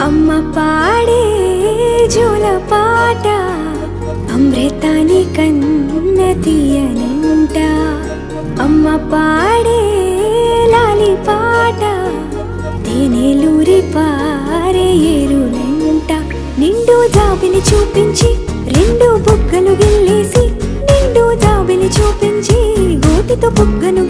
అమ్మ పాడే జోల పాట అమృతాని కన్న తీయనంట. అమ్మ పాడే లాలి పాట తేనెలూరి పారే ఏరులంట. నిండు జాబిని చూపించి రెండు బుగ్గలు గిల్లేసి, నిండు జాబిని చూపించి గోటితో బుగ్గను